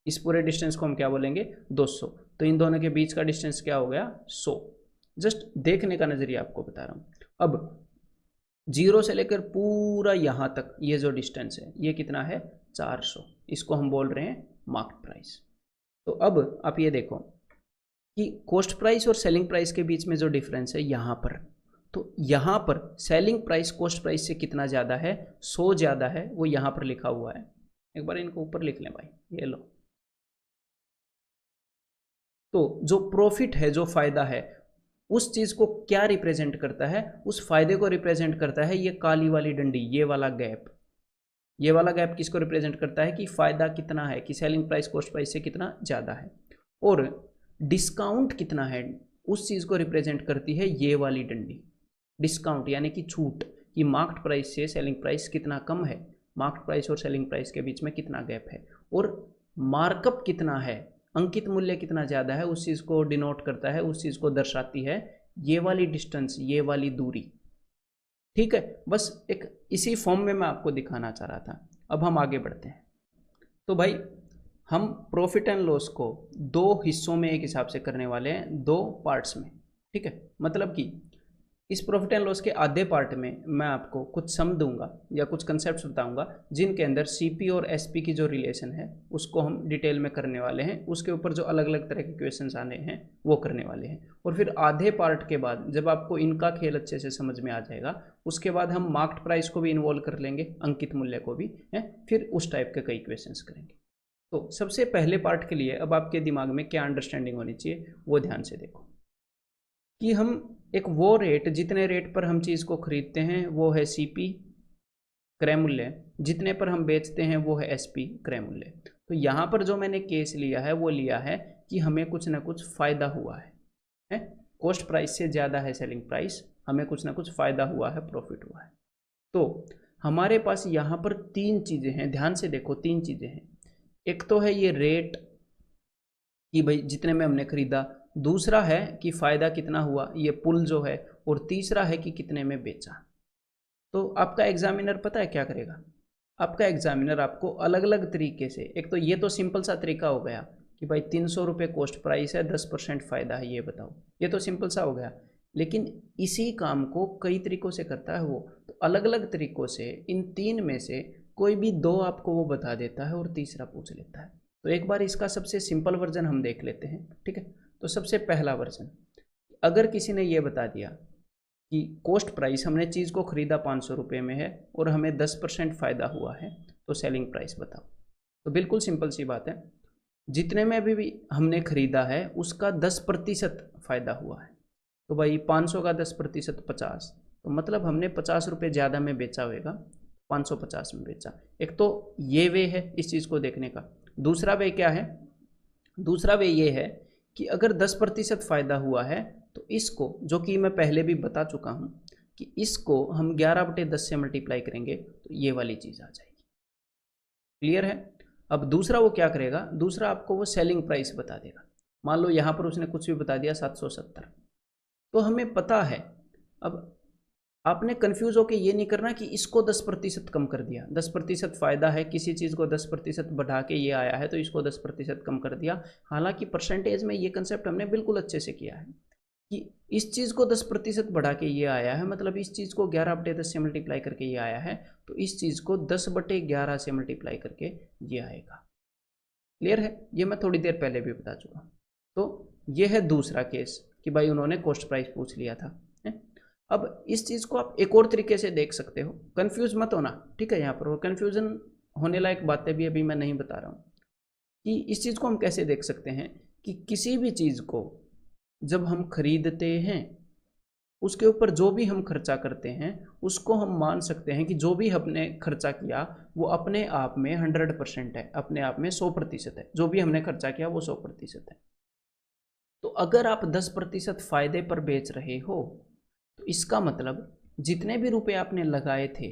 इस पूरे डिस्टेंस को हम क्या बोलेंगे, 200। तो इन दोनों के बीच का डिस्टेंस क्या हो गया, 100। जस्ट देखने का नजरिया आपको बता रहा हूँ। अब 0 से लेकर पूरा यहाँ तक ये जो डिस्टेंस है, ये कितना है, 400। इसको हम बोल रहे हैं मार्केट प्राइस। तो अब आप ये देखो कि कॉस्ट प्राइस और सेलिंग प्राइस के बीच में जो डिफरेंस है यहाँ पर, तो यहाँ पर सेलिंग प्राइस कॉस्ट प्राइस से कितना ज़्यादा है, 100 ज़्यादा है, वो यहाँ पर लिखा हुआ है। एक बार इनको ऊपर लिख लें भाई, ये लो। तो जो प्रॉफिट है, जो फायदा है, उस चीज़ को क्या रिप्रेजेंट करता है, उस फायदे को रिप्रेजेंट करता है ये काली वाली डंडी, ये वाला गैप। ये वाला गैप किसको रिप्रेजेंट करता है कि फायदा कितना है, कि सेलिंग प्राइस कॉस्ट प्राइस से कितना ज़्यादा है। और डिस्काउंट कितना है, उस चीज़ को रिप्रेजेंट करती है ये वाली डंडी। डिस्काउंट यानी कि छूट, कि मार्केट प्राइस से सेलिंग प्राइस कितना कम है, मार्केट प्राइस और सेलिंग प्राइस के बीच में कितना गैप है, और मार्कअप कितना है, अंकित मूल्य कितना ज़्यादा है, उस चीज़ को डिनोट करता है, उस चीज़ को दर्शाती है ये वाली डिस्टेंस, ये वाली दूरी, ठीक है। बस एक इसी फॉर्म में मैं आपको दिखाना चाह रहा था। अब हम आगे बढ़ते हैं। तो भाई हम प्रॉफिट एंड लॉस को 2 हिस्सों में एक हिसाब से करने वाले हैं, 2 पार्ट्स में, ठीक है। मतलब कि इस प्रॉफिट एंड लॉस के आधे पार्ट में मैं आपको कुछ सम दूंगा या कुछ कंसेप्ट्स बताऊंगा, जिनके अंदर सीपी और एसपी की जो रिलेशन है उसको हम डिटेल में करने वाले हैं, उसके ऊपर जो अलग अलग तरह के क्वेश्चंस आने हैं वो करने वाले हैं। और फिर आधे पार्ट के बाद जब आपको इनका खेल अच्छे से समझ में आ जाएगा, उसके बाद हम मार्केट प्राइस को भी इन्वॉल्व कर लेंगे, अंकित मूल्य को भी है, फिर उस टाइप के कई क्वेश्चंस करेंगे। तो सबसे पहले पार्ट के लिए अब आपके दिमाग में क्या अंडरस्टैंडिंग होनी चाहिए, वो ध्यान से देखो कि हम एक वो रेट, जितने रेट पर हम चीज़ को खरीदते हैं वो है सीपी क्रय मूल्य, जितने पर हम बेचते हैं वो है एसपी क्रय मूल्य। तो यहाँ पर जो मैंने केस लिया है वो लिया है कि हमें कुछ ना कुछ फ़ायदा हुआ है, कॉस्ट प्राइस से ज़्यादा है सेलिंग प्राइस, हमें कुछ ना कुछ फ़ायदा हुआ है, प्रॉफिट हुआ है। तो हमारे पास यहाँ पर 3 चीज़ें हैं, ध्यान से देखो 3 चीज़ें हैं। एक तो है ये रेट कि भाई जितने में हमने खरीदा, दूसरा है कि फ़ायदा कितना हुआ, ये पुल जो है, और तीसरा है कि कितने में बेचा। तो आपका एग्जामिनर पता है क्या करेगा, आपका एग्जामिनर आपको अलग अलग तरीके से, एक तो ये तो सिंपल सा तरीका हो गया कि भाई 300 रुपये कॉस्ट प्राइस है, 10% फ़ायदा है, ये बताओ, ये तो सिंपल सा हो गया। लेकिन इसी काम को कई तरीकों से करता है वो। तो अलग अलग तरीकों से इन 3 में से कोई भी 2 आपको वो बता देता है और तीसरा पूछ लेता है। तो एक बार इसका सबसे सिंपल वर्जन हम देख लेते हैं, ठीक है। तो सबसे पहला वर्जन, अगर किसी ने ये बता दिया कि कॉस्ट प्राइस, हमने चीज़ को खरीदा 500 रुपये में है और हमें 10% फ़ायदा हुआ है, तो सेलिंग प्राइस बताओ। तो बिल्कुल सिंपल सी बात है, जितने में भी हमने खरीदा है उसका 10% फ़ायदा हुआ है। तो भाई 500 का 10% 50, तो मतलब हमने 50 रुपये ज़्यादा में बेचा होगा, 550 में बेचा। एक तो ये वे है इस चीज़ को देखने का। दूसरा वे क्या है, दूसरा वे ये है कि अगर 10% फ़ायदा हुआ है तो इसको, जो कि मैं पहले भी बता चुका हूँ कि इसको हम 11/10 से मल्टीप्लाई करेंगे तो ये वाली चीज़ आ जाएगी। क्लियर है। अब दूसरा वो क्या करेगा, दूसरा आपको वो सेलिंग प्राइस बता देगा। मान लो यहाँ पर उसने कुछ भी बता दिया 770, तो हमें पता है। अब आपने कंफ्यूज होकर ये नहीं करना कि इसको 10% कम कर दिया, 10% फ़ायदा है, किसी चीज़ को 10% बढ़ा के ये आया है तो इसको 10% कम कर दिया। हालांकि परसेंटेज में ये कंसेप्ट हमने बिल्कुल अच्छे से किया है कि इस चीज़ को 10% बढ़ा के ये आया है, मतलब इस चीज़ को 11/10 से मल्टीप्लाई करके ये आया है, तो इस चीज़ को 10/11 से मल्टीप्लाई करके ये आएगा। क्लियर है, ये मैं थोड़ी देर पहले भी बता चुका। तो ये है दूसरा केस कि भाई उन्होंने कॉस्ट प्राइस पूछ लिया था। अब इस चीज़ को आप एक और तरीके से देख सकते हो, कंफ्यूज मत होना, ठीक है। यहाँ पर वो कन्फ्यूज़न होने लायक बातें भी अभी मैं नहीं बता रहा हूँ कि इस चीज़ को हम कैसे देख सकते हैं कि किसी भी चीज़ को जब हम खरीदते हैं उसके ऊपर जो भी हम खर्चा करते हैं उसको हम मान सकते हैं कि जो भी हमने खर्चा किया वो अपने आप में 100% है, अपने आप में 100% है। जो भी हमने खर्चा किया वो 100% है। तो अगर आप 10% फ़ायदे पर बेच रहे हो तो इसका मतलब जितने भी रुपए आपने लगाए थे,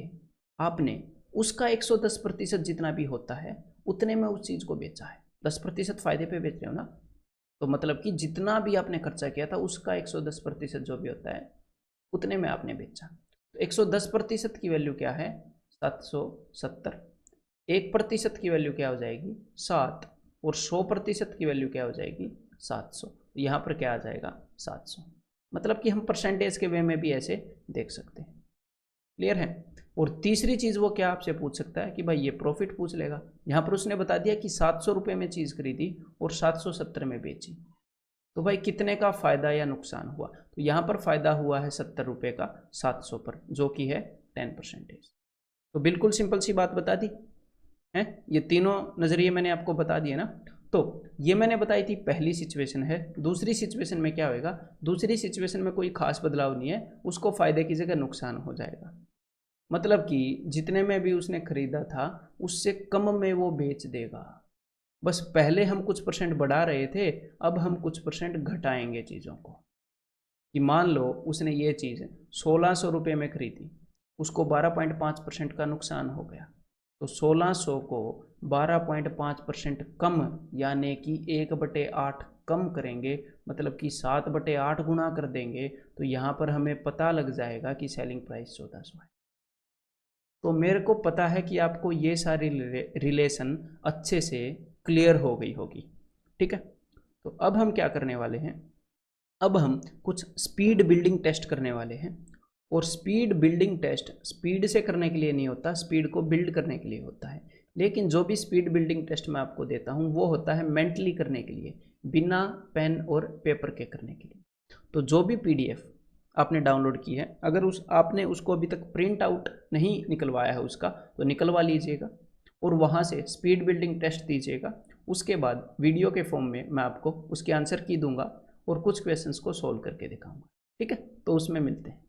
आपने उसका 110% जितना भी होता है उतने में उस चीज़ को बेचा है। 10% फ़ायदे पे बेच रहे हो ना, तो मतलब कि जितना भी आपने खर्चा किया था उसका 110% जो भी होता है उतने में आपने बेचा। तो 110% की वैल्यू क्या है, 770। 1% की वैल्यू क्या हो जाएगी, 7, और 100% की वैल्यू क्या हो जाएगी, 700। तो यहाँ पर क्या आ जाएगा, 700। मतलब कि हम परसेंटेज के वे में भी ऐसे देख सकते हैं। क्लियर है। और तीसरी चीज़ वो क्या आपसे पूछ सकता है कि भाई ये प्रॉफिट पूछ लेगा। यहाँ पर उसने बता दिया कि 700 रुपये में चीज़ खरीदी और 770 में बेची, तो भाई कितने का फ़ायदा या नुकसान हुआ। तो यहाँ पर फ़ायदा हुआ है 70 रुपये का 700 पर, जो कि है 10%। तो बिल्कुल सिंपल सी बात बता दी है। ये तीनों नज़रिए मैंने आपको बता दिए ना। तो ये मैंने बताई थी पहली सिचुएशन है। दूसरी सिचुएशन में क्या होएगा, दूसरी सिचुएशन में कोई खास बदलाव नहीं है, उसको फ़ायदे की जगह नुकसान हो जाएगा। मतलब कि जितने में भी उसने खरीदा था उससे कम में वो बेच देगा। बस पहले हम कुछ परसेंट बढ़ा रहे थे, अब हम कुछ परसेंट घटाएंगे चीज़ों को। कि मान लो उसने ये चीज़ 1600 रुपये में खरीदी, उसको 12.5% का नुकसान हो गया, तो 1600 को 12.5% कम, यानी कि 1/8 कम करेंगे, मतलब कि 7/8 गुना कर देंगे, तो यहाँ पर हमें पता लग जाएगा कि सेलिंग प्राइस 1400 है। तो मेरे को पता है कि आपको ये सारी रिलेशन अच्छे से क्लियर हो गई होगी, ठीक है। तो अब हम क्या करने वाले हैं, अब हम कुछ स्पीड बिल्डिंग टेस्ट करने वाले हैं। और स्पीड बिल्डिंग टेस्ट स्पीड से करने के लिए नहीं होता, स्पीड को बिल्ड करने के लिए होता है। लेकिन जो भी स्पीड बिल्डिंग टेस्ट मैं आपको देता हूँ वो होता है मेंटली करने के लिए, बिना पेन और पेपर के करने के लिए। तो जो भी PDF आपने डाउनलोड की है, अगर आपने उसको अभी तक प्रिंट आउट नहीं निकलवाया है उसका, तो निकलवा लीजिएगा और वहाँ से स्पीड बिल्डिंग टेस्ट दीजिएगा। उसके बाद वीडियो के फॉर्म में मैं आपको उसके आंसर की दूंगा और कुछ क्वेश्चंस को सॉल्व करके दिखाऊंगा, ठीक है। तो उसमें मिलते हैं।